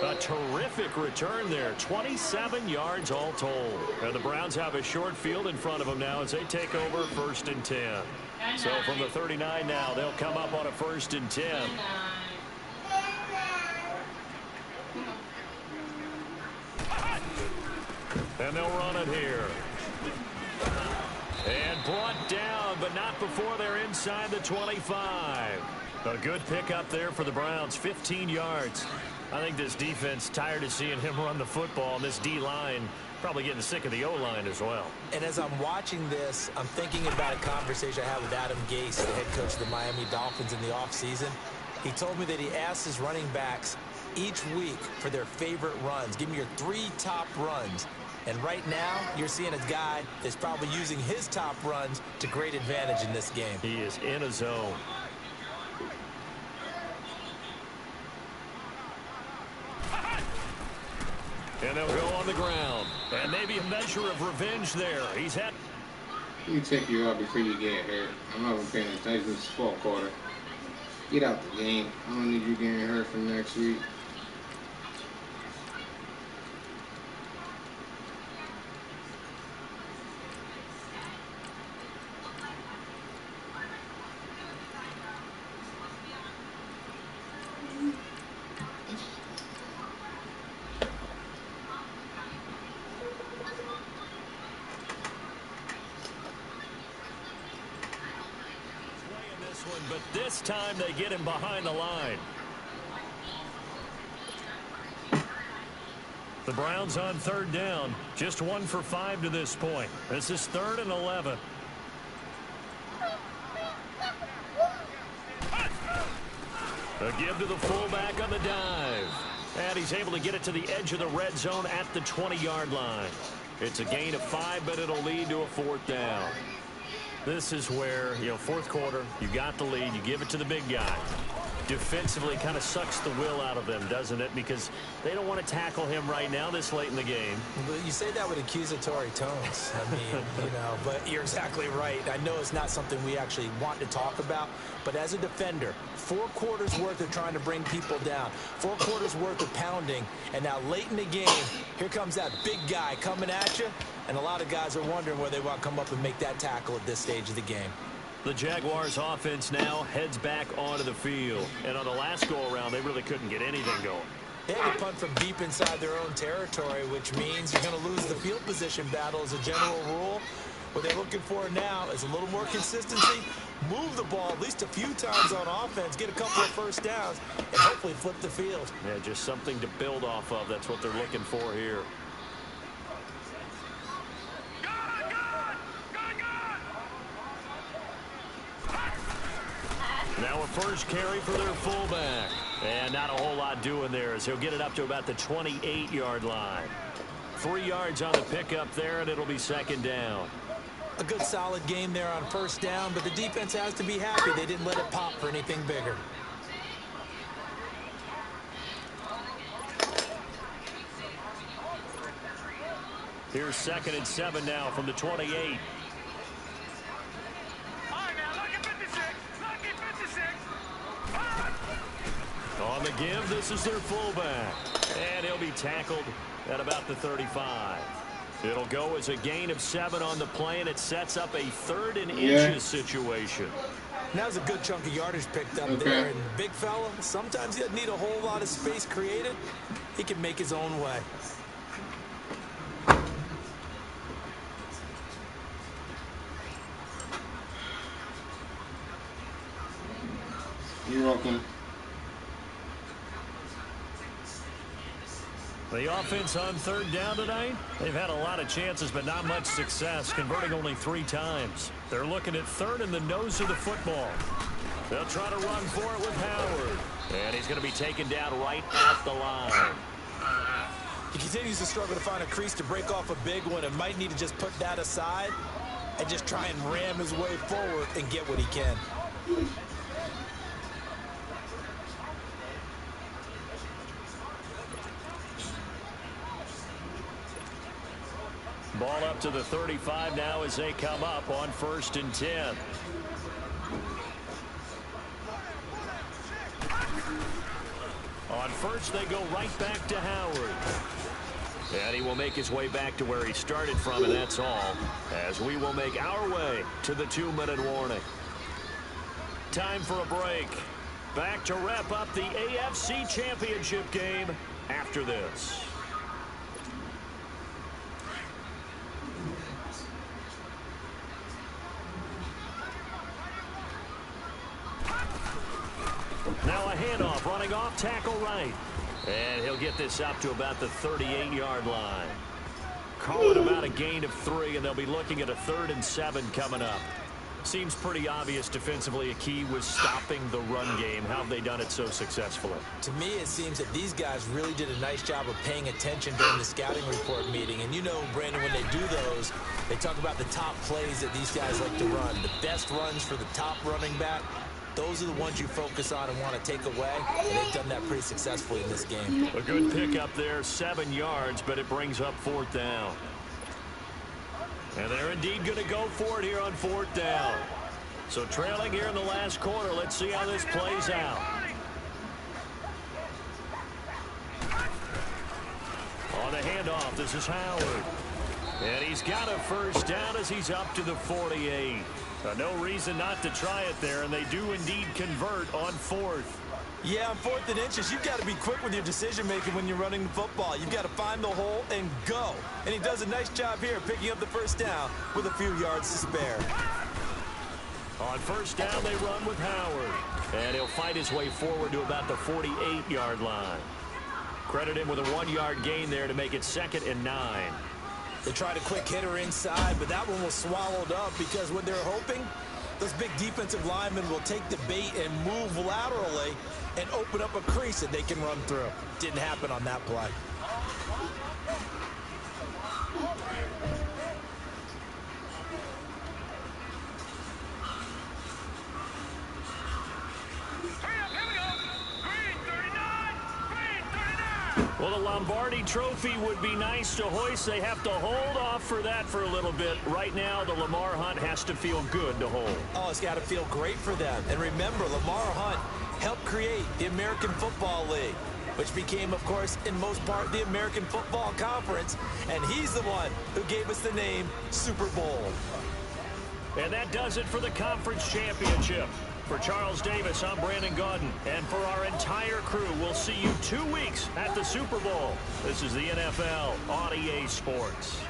A terrific return there. 27 yards all told. And the Browns have a short field in front of them now as they take over 1st and 10. So from the 39 now, they'll come up on a 1st and 10. And they'll run it here. And brought down, but not before they're inside the 25. A good pickup there for the Browns, 15 yards. I think this defense tired of seeing him run the football, and this D-line probably getting sick of the O-line as well. And as I'm watching this, I'm thinking about a conversation I had with Adam Gase, the head coach of the Miami Dolphins in the offseason. He told me that he asked his running backs each week for their favorite runs. Give me your 3 top runs. And right now, you're seeing a guy that's probably using his top runs to great advantage in this game. He is in a zone. And they'll go on the ground. And maybe a measure of revenge there. He's had... You check you out before you get hurt. I'm not even paying attention. It's 4th quarter. Get out the game. I don't need you getting hurt for next week. But this time they get him behind the line. The Browns on 3rd down. Just 1 for 5 to this point. This is 3rd and 11. A give to the fullback on the dive. And he's able to get it to the edge of the red zone at the 20-yard line. It's a gain of 5, but it'll lead to a 4th down. This is where, 4th quarter, you got the lead, you give it to the big guy. Defensively kind of sucks the will out of them, doesn't it? Because they don't want to tackle him right now this late in the game. Well, you say that with accusatory tones. I mean, but you're exactly right. I know it's not something we actually want to talk about, but as a defender, 4 quarters worth of trying to bring people down, 4 quarters worth of pounding, and now late in the game, here comes that big guy coming at you, and a lot of guys are wondering where they want to come up and make that tackle at this stage of the game. The Jaguars offense now heads back onto the field. And on the last go-around, they really couldn't get anything going. They had to punt from deep inside their own territory, which means you're going to lose the field position battle as a general rule. What they're looking for now is a little more consistency, move the ball at least a few times on offense, get a couple of first downs, and hopefully flip the field. Yeah, just something to build off of. That's what they're looking for here. Now a first carry for their fullback. And not a whole lot doing there as he'll get it up to about the 28-yard line. 3 yards on the pickup there, and it'll be second down. A good solid game there on first down, but the defense has to be happy they didn't let it pop for anything bigger. Here's 2nd and 7 now from the 28. On the give, this is their fullback. And he'll be tackled at about the 35. It'll go as a gain of 7 on the play, and it sets up a 3rd and inches situation. Now's a good chunk of yardage picked up there. And big fella, sometimes he doesn't need a whole lot of space created. He can make his own way. You're welcome. The offense on 3rd down tonight, they've had a lot of chances, but not much success, converting only 3 times. They're looking at 3rd in the nose of the football. They'll try to run for it with Howard. And he's going to be taken down right at the line. He continues to struggle to find a crease to break off a big one and might need to just put that aside and just try and ram his way forward and get what he can. Ball up to the 35 now as they come up on 1st and 10. On first, they go right back to Howard. And he will make his way back to where he started from, and that's all, as we will make our way to the 2-minute warning. Time for a break. Back to wrap up the AFC Championship game after this. Now a handoff, running off tackle right. And he'll get this up to about the 38-yard line. Call it about a gain of 3, and they'll be looking at a 3rd and 7 coming up. Seems pretty obvious defensively a key was stopping the run game. How have they done it so successfully? To me, it seems that these guys really did a nice job of paying attention during the scouting report meeting. And you know, Brandon, when they do those, they talk about the top plays that these guys like to run. The best runs for the top running back. Those are the ones you focus on and want to take away, and they've done that pretty successfully in this game. A good pickup there, 7 yards, but it brings up 4th down. And they're indeed going to go for it here on 4th down. So trailing here in the last quarter, let's see how this plays out. On the handoff, this is Howard. And he's got a first down as he's up to the 48. No reason not to try it there, and they do indeed convert on 4th. Yeah, on 4th and inches, you've got to be quick with your decision-making when you're running the football. You've got to find the hole and go. And he does a nice job here picking up the first down with a few yards to spare. On 1st down, they run with Howard. And he'll fight his way forward to about the 48-yard line. Credit him with a 1-yard gain there to make it 2nd and 9. They tried a quick hitter inside, but that one was swallowed up because what they're hoping, those big defensive linemen will take the bait and move laterally and open up a crease that they can run through. Didn't happen on that play. Well, the Lombardi Trophy would be nice to hoist. They have to hold off for that for a little bit. Right now, the Lamar Hunt has to feel good to hold. Oh, it's got to feel great for them. And remember, Lamar Hunt helped create the American Football League, which became, of course, in most part, the American Football Conference. And he's the one who gave us the name Super Bowl. And that does it for the conference championship. For Charles Davis, I'm Brandon Gaudin. And for our entire crew, we'll see you 2 weeks at the Super Bowl. This is the NFL on EA Sports.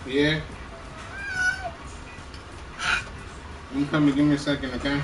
Yeah. I'm coming. Give me a second, okay?